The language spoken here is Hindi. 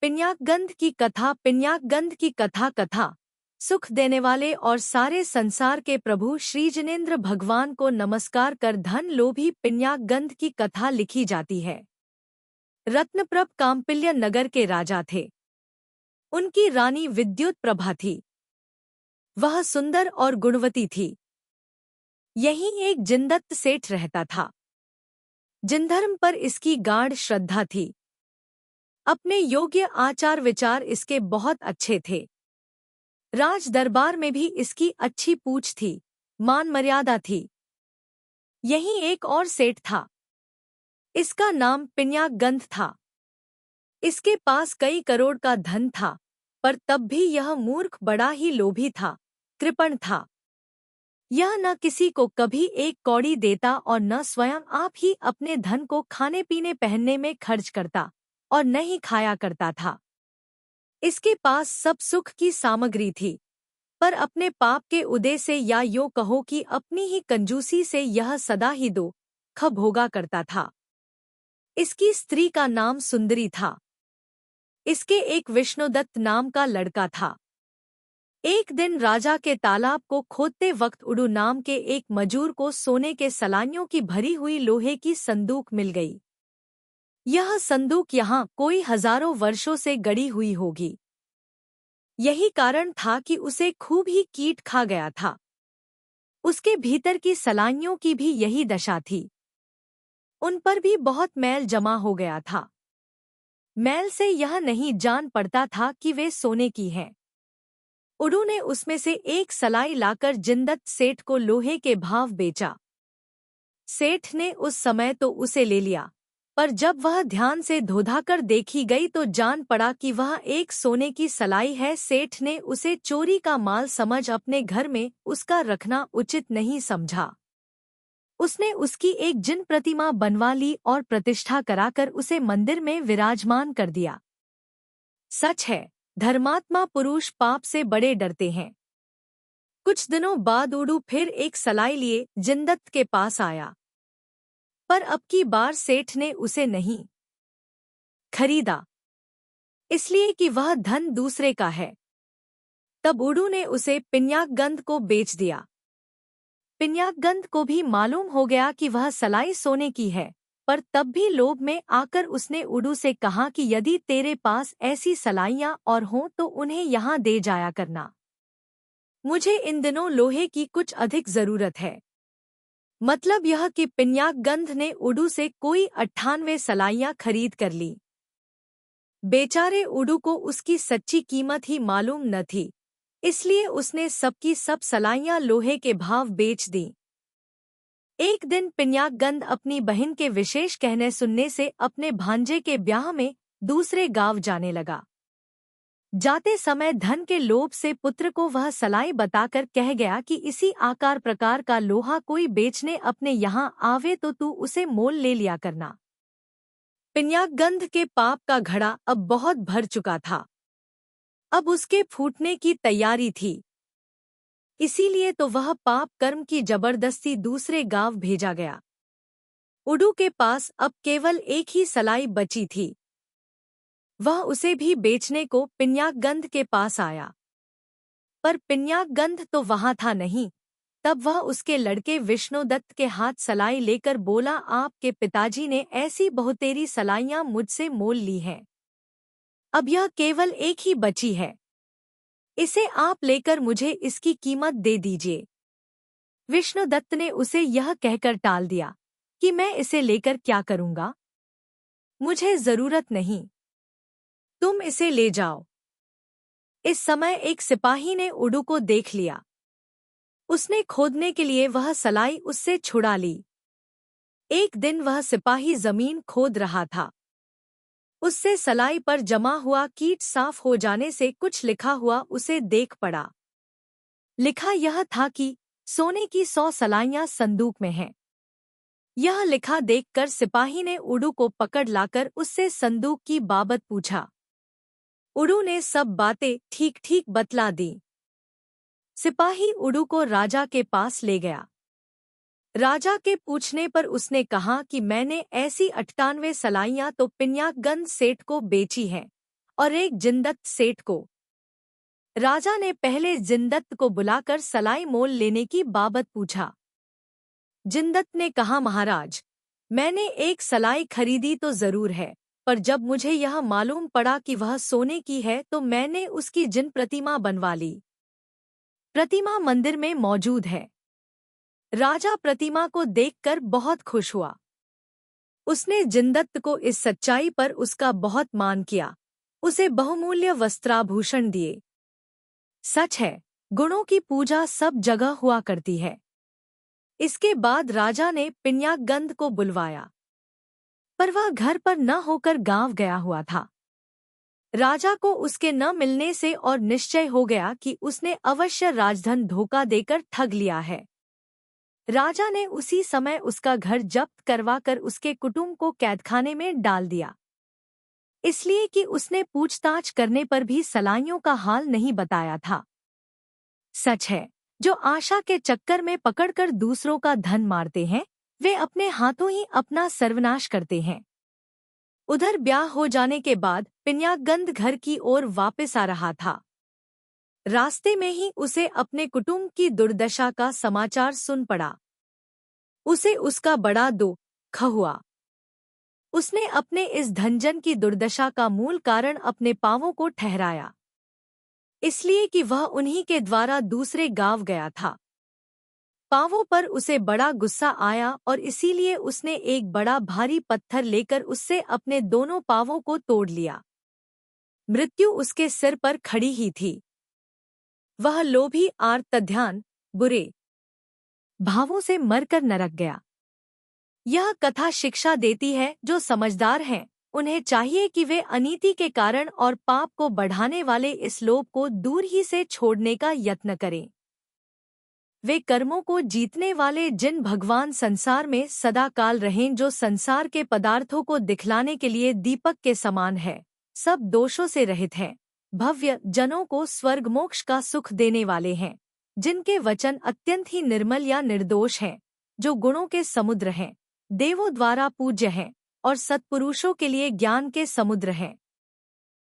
पिन्याकगंध की कथा। पिन्याकगंध की कथा कथा सुख देने वाले और सारे संसार के प्रभु श्री जिनेंद्र भगवान को नमस्कार कर धन लोभी पिन्याकगंध की कथा लिखी जाती है। रत्नप्रभ काम्पिल्य नगर के राजा थे। उनकी रानी विद्युत प्रभा थी। वह सुंदर और गुणवती थी। यहीं एक जिनदत्त सेठ रहता था। जिनधर्म पर इसकी गाढ़ श्रद्धा थी। अपने योग्य आचार विचार इसके बहुत अच्छे थे। राज दरबार में भी इसकी अच्छी पूछ थी, मान मर्यादा थी। यहीं एक और सेठ था। इसका नाम पिन्याकगंध था। इसके पास कई करोड़ का धन था, पर तब भी यह मूर्ख बड़ा ही लोभी था, कृपण था। यह न किसी को कभी एक कौड़ी देता और न स्वयं आप ही अपने धन को खाने पीने पहनने में खर्च करता और न ही खाया करता था। इसके पास सब सुख की सामग्री थी, पर अपने पाप के उदय से या यो कहो कि अपनी ही कंजूसी से यह सदा ही दो भोगा करता था। इसकी स्त्री का नाम सुंदरी था। इसके एक विष्णुदत्त नाम का लड़का था। एक दिन राजा के तालाब को खोदते वक्त उडू नाम के एक मजूर को सोने के सलाइयों की भरी हुई लोहे की संदूक मिल गई। यह संदूक यहाँ कोई हजारों वर्षों से गड़ी हुई होगी। यही कारण था कि उसे खूब ही कीट खा गया था। उसके भीतर की सलाइयों की भी यही दशा थी। उन पर भी बहुत मैल जमा हो गया था। मैल से यह नहीं जान पड़ता था कि वे सोने की हैं। उडू ने उसमें से एक सलाई लाकर जिनदत्त सेठ को लोहे के भाव बेचा। सेठ ने उस समय तो उसे ले लिया, पर जब वह ध्यान से धोधाकर देखी गई तो जान पड़ा कि वह एक सोने की सलाई है। सेठ ने उसे चोरी का माल समझ अपने घर में उसका रखना उचित नहीं समझा। उसने उसकी एक जिन प्रतिमा बनवा ली और प्रतिष्ठा कराकर उसे मंदिर में विराजमान कर दिया। सच है, धर्मात्मा पुरुष पाप से बड़े डरते हैं। कुछ दिनों बाद उडू फिर एक सलाई लिए जिनदत्त के पास आया, पर अब की बार सेठ ने उसे नहीं खरीदा, इसलिए कि वह धन दूसरे का है। तब उडू ने उसे पिन्याकगंध को बेच दिया। पिन्याकगंध को भी मालूम हो गया कि वह सलाई सोने की है, पर तब भी लोभ में आकर उसने उडू से कहा कि यदि तेरे पास ऐसी सलाइयां और हों तो उन्हें यहाँ दे जाया करना। मुझे इन दिनों लोहे की कुछ अधिक जरूरत है। मतलब यह कि पिन्याकगंध ने उडू से कोई 98 सलाइयां खरीद कर ली। बेचारे उडू को उसकी सच्ची कीमत ही मालूम न थी, इसलिए उसने सबकी सब सलाइयां लोहे के भाव बेच दी। एक दिन पिन्याकगंध अपनी बहन के विशेष कहने सुनने से अपने भांजे के ब्याह में दूसरे गांव जाने लगा। जाते समय धन के लोभ से पुत्र को वह सलाई बताकर कह गया कि इसी आकार प्रकार का लोहा कोई बेचने अपने यहाँ आवे तो तू उसे मोल ले लिया करना। पिन्याकगंध के पाप का घड़ा अब बहुत भर चुका था। अब उसके फूटने की तैयारी थी। इसीलिए तो वह पाप कर्म की जबरदस्ती दूसरे गांव भेजा गया। उडू के पास अब केवल एक ही सलाई बची थी। वह उसे भी बेचने को पिन्याकगंध के पास आया, पर पिन्याकगंध तो वहां था नहीं। तब वह उसके लड़के विष्णुदत्त के हाथ सलाई लेकर बोला, आपके पिताजी ने ऐसी बहुतेरी सलाइयां मुझसे मोल ली हैं। अब यह केवल एक ही बची है। इसे आप लेकर मुझे इसकी कीमत दे दीजिए। विष्णुदत्त ने उसे यह कहकर टाल दिया कि मैं इसे लेकर क्या करूंगा, मुझे जरूरत नहीं, तुम इसे ले जाओ। इस समय एक सिपाही ने उडू को देख लिया। उसने खोदने के लिए वह सलाई उससे छुड़ा ली। एक दिन वह सिपाही जमीन खोद रहा था। उससे सलाई पर जमा हुआ कीट साफ हो जाने से कुछ लिखा हुआ उसे देख पड़ा। लिखा यह था कि सोने की 100 सलाइयां संदूक में हैं। यह लिखा देखकर सिपाही ने उडू को पकड़ लाकर उससे संदूक की बाबत पूछा। उडू ने सब बातें ठीक ठीक बतला दी। सिपाही उडू को राजा के पास ले गया। राजा के पूछने पर उसने कहा कि मैंने ऐसी 98 सलाइयां तो पिन्याकगंध सेठ को बेची हैं और एक जिनदत्त सेठ को। राजा ने पहले जिनदत्त को बुलाकर सलाई मोल लेने की बाबत पूछा। जिनदत्त ने कहा, महाराज, मैंने एक सलाई खरीदी तो जरूर है, पर जब मुझे यह मालूम पड़ा कि वह सोने की है तो मैंने उसकी जिन प्रतिमा बनवा ली। प्रतिमा मंदिर में मौजूद है। राजा प्रतिमा को देखकर बहुत खुश हुआ। उसने जिनदत्त को इस सच्चाई पर उसका बहुत मान किया, उसे बहुमूल्य वस्त्राभूषण दिए। सच है, गुणों की पूजा सब जगह हुआ करती है। इसके बाद राजा ने पिन्याकगंद को बुलवाया, पर वह घर पर न होकर गांव गया हुआ था। राजा को उसके न मिलने से और निश्चय हो गया कि उसने अवश्य राजधन धोखा देकर ठग लिया है। राजा ने उसी समय उसका घर जब्त करवाकर उसके कुटुंब को कैदखाने में डाल दिया, इसलिए कि उसने पूछताछ करने पर भी सलाइयों का हाल नहीं बताया था। सच है, जो आशा के चक्कर में पकड़कर दूसरों का धन मारते हैं, वे अपने हाथों ही अपना सर्वनाश करते हैं। उधर ब्याह हो जाने के बाद पिन्याकगंद घर की ओर वापस आ रहा था। रास्ते में ही उसे अपने कुटुंब की दुर्दशा का समाचार सुन पड़ा। उसे उसका बड़ा दुख हुआ। उसने अपने इस धनजन की दुर्दशा का मूल कारण अपने पांवों को ठहराया, इसलिए कि वह उन्हीं के द्वारा दूसरे गांव गया था। पांवों पर उसे बड़ा गुस्सा आया और इसीलिए उसने एक बड़ा भारी पत्थर लेकर उससे अपने दोनों पांवों को तोड़ लिया। मृत्यु उसके सिर पर खड़ी ही थी। वह लोभी आर्तध्यान बुरे भावों से मरकर नरक गया। यह कथा शिक्षा देती है, जो समझदार हैं उन्हें चाहिए कि वे अनीति के कारण और पाप को बढ़ाने वाले इस लोभ को दूर ही से छोड़ने का यत्न करें। वे कर्मों को जीतने वाले जिन भगवान संसार में सदा काल रहें, जो संसार के पदार्थों को दिखलाने के लिए दीपक के समान है, सब दोषों से रहित हैं, भव्य जनों को स्वर्ग मोक्ष का सुख देने वाले हैं, जिनके वचन अत्यंत ही निर्मल या निर्दोष हैं, जो गुणों के समुद्र हैं, देवों द्वारा पूज्य हैं और सत्पुरुषों के लिए ज्ञान के समुद्र हैं।